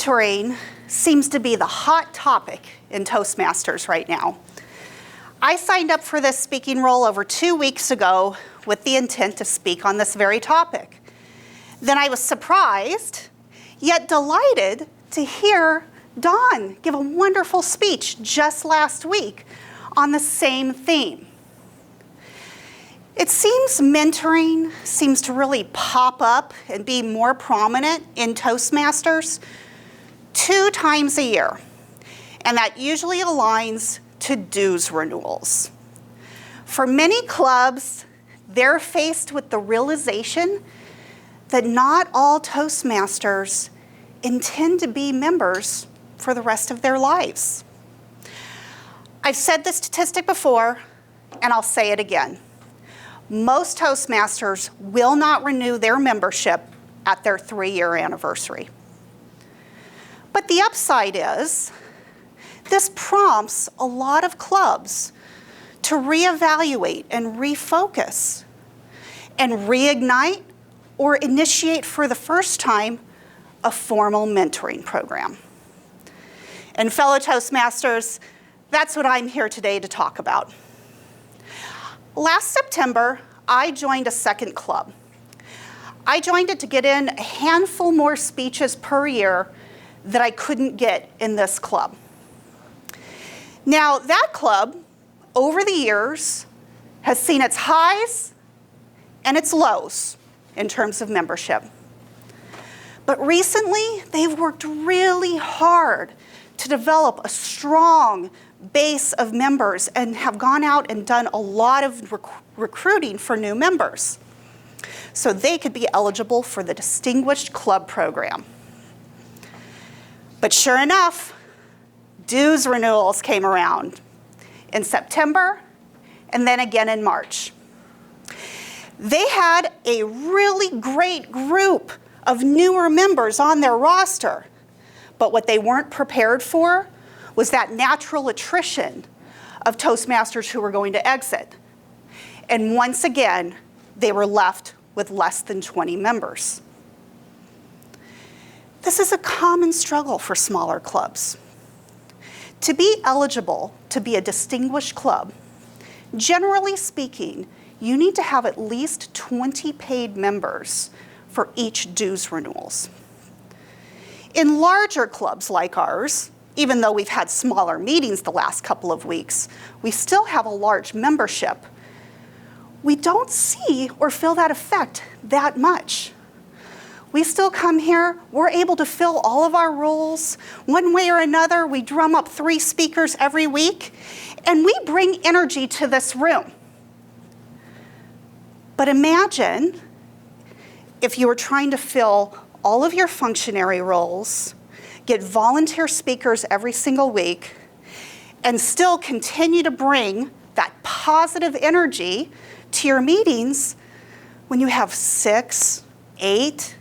Mentoring seems to be the hot topic in Toastmasters right now. I signed up for this speaking role over 2 weeks ago with the intent to speak on this very topic. Then I was surprised, yet delighted to hear Dawn give a wonderful speech just last week on the same theme. It seems mentoring seems to really pop up and be more prominent in Toastmasters 2 times a year, and that usually aligns to dues renewals. For many clubs, they're faced with the realization that not all Toastmasters intend to be members for the rest of their lives. I've said this statistic before, and I'll say it again. Most Toastmasters will not renew their membership at their 3-year anniversary. But the upside is, this prompts a lot of clubs to reevaluate and refocus and reignite or initiate for the first time a formal mentoring program. And fellow Toastmasters, that's what I'm here today to talk about. Last September, I joined a second club. I joined it to get in a handful more speeches per year that I couldn't get in this club. Now, that club, over the years, has seen its highs and its lows in terms of membership. But recently, they've worked really hard to develop a strong base of members and have gone out and done a lot of recruiting for new members so they could be eligible for the Distinguished Club Program. But sure enough, dues renewals came around in September and then again in March. They had a really great group of newer members on their roster, but what they weren't prepared for was that natural attrition of Toastmasters who were going to exit. And once again, they were left with less than 20 members. This is a common struggle for smaller clubs. To be eligible to be a distinguished club, generally speaking, you need to have at least 20 paid members for each dues renewals. In larger clubs like ours, even though we've had smaller meetings the last couple of weeks, we still have a large membership. We don't see or feel that effect that much. We still come here, we're able to fill all of our roles. One way or another, we drum up 3 speakers every week, and we bring energy to this room. But imagine if you were trying to fill all of your functionary roles, get volunteer speakers every single week, and still continue to bring that positive energy to your meetings when you have 6, 8,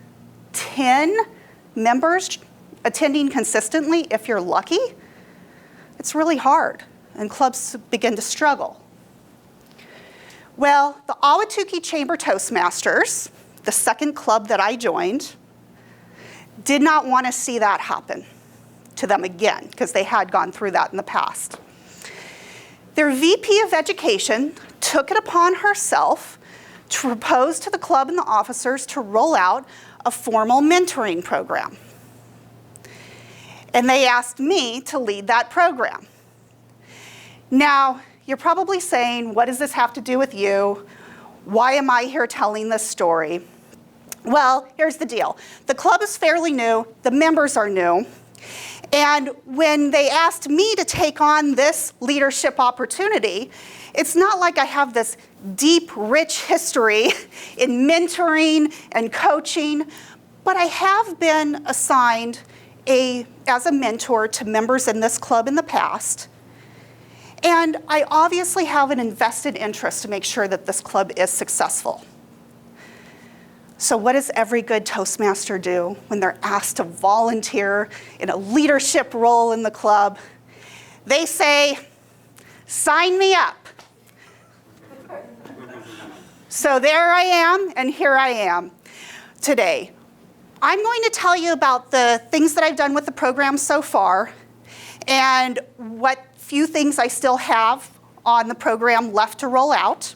10 members attending consistently, if you're lucky. It's really hard, and clubs begin to struggle. Well, the Ahwatukee Chamber Toastmasters, the second club that I joined, did not want to see that happen to them again, because they had gone through that in the past. Their VP of Education took it upon herself to propose to the club and the officers to roll out a formal mentoring program. And they asked me to lead that program. Now, you're probably saying, what does this have to do with you? Why am I here telling this story? Well, here's the deal. The club is fairly new, the members are new, and when they asked me to take on this leadership opportunity, it's not like I have this deep, rich history in mentoring and coaching, but I have been assigned as a mentor to members in this club in the past, and I obviously have an invested interest to make sure that this club is successful. So what does every good Toastmaster do when they're asked to volunteer in a leadership role in the club? They say, sign me up. So there I am, and here I am today. I'm going to tell you about the things that I've done with the program so far and what few things I still have on the program left to roll out.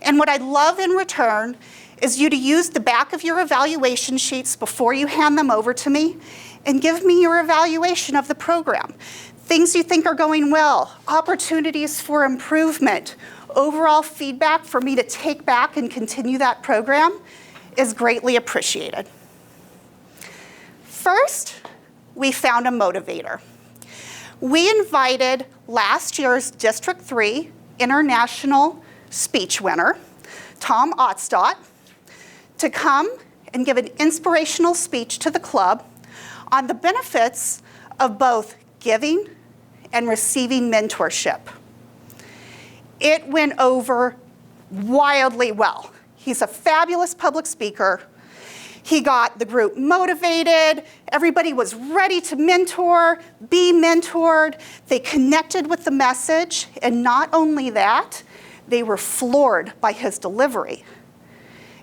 And what I'd love in return is you to use the back of your evaluation sheets before you hand them over to me and give me your evaluation of the program. Things you think are going well, opportunities for improvement, overall feedback for me to take back and continue that program is greatly appreciated. First, we found a motivator. We invited last year's District 3 International Speech winner, Tom Ottstadt, to come and give an inspirational speech to the club on the benefits of both giving and receiving mentorship. It went over wildly well. He's a fabulous public speaker. He got the group motivated. Everybody was ready to mentor, be mentored. They connected with the message, and not only that, they were floored by his delivery.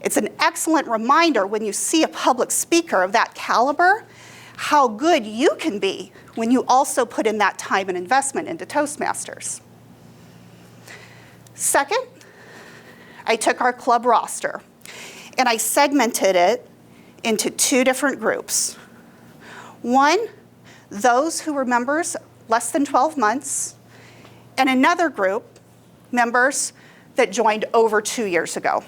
It's an excellent reminder when you see a public speaker of that caliber, how good you can be when you also put in that time and investment into Toastmasters. Second, I took our club roster and I segmented it into two different groups. One, those who were members less than 12 months, and another group, members that joined over 2 years ago.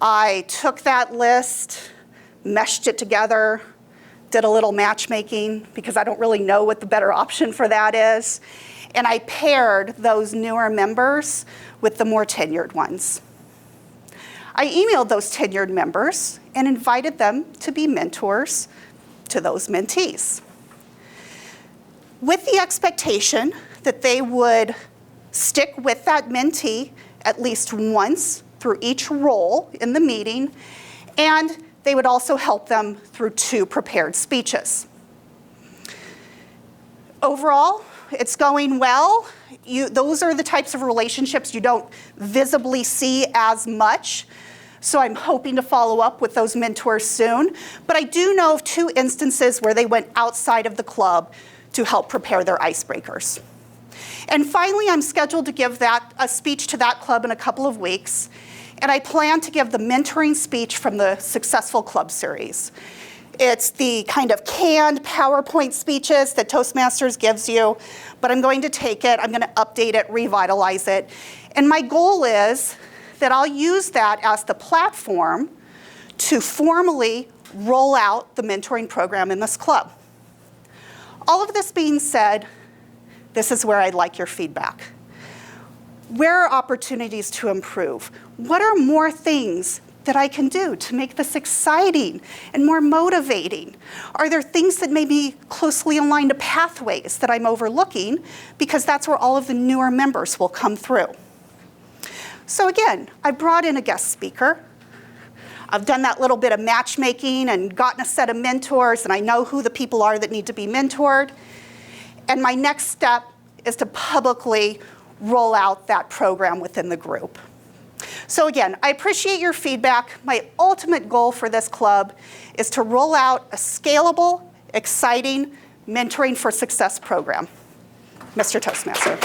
I took that list, meshed it together, did a little matchmaking because I don't really know what the better option for that is, and I paired those newer members with the more tenured ones. I emailed those tenured members and invited them to be mentors to those mentees, with the expectation that they would stick with that mentee at least once through each role in the meeting, and they would also help them through 2 prepared speeches. Overall, it's going well. Those are the types of relationships you don't visibly see as much. So I'm hoping to follow up with those mentors soon. But I do know of 2 instances where they went outside of the club to help prepare their icebreakers. And finally, I'm scheduled to give a speech to that club in a couple of weeks. And I plan to give the mentoring speech from the Successful Club series. It's the kind of canned PowerPoint speeches that Toastmasters gives you, but I'm going to take it, I'm going to update it, revitalize it. And my goal is that I'll use that as the platform to formally roll out the mentoring program in this club. All of this being said, this is where I'd like your feedback. Where are opportunities to improve? What are more things that I can do to make this exciting and more motivating? Are there things that may be closely aligned to pathways that I'm overlooking? Because that's where all of the newer members will come through. So again, I brought in a guest speaker. I've done that little bit of matchmaking and gotten a set of mentors, and I know who the people are that need to be mentored. And my next step is to publicly roll out that program within the group. So again, I appreciate your feedback. My ultimate goal for this club is to roll out a scalable, exciting Mentoring for Success program. Mr. Toastmaster.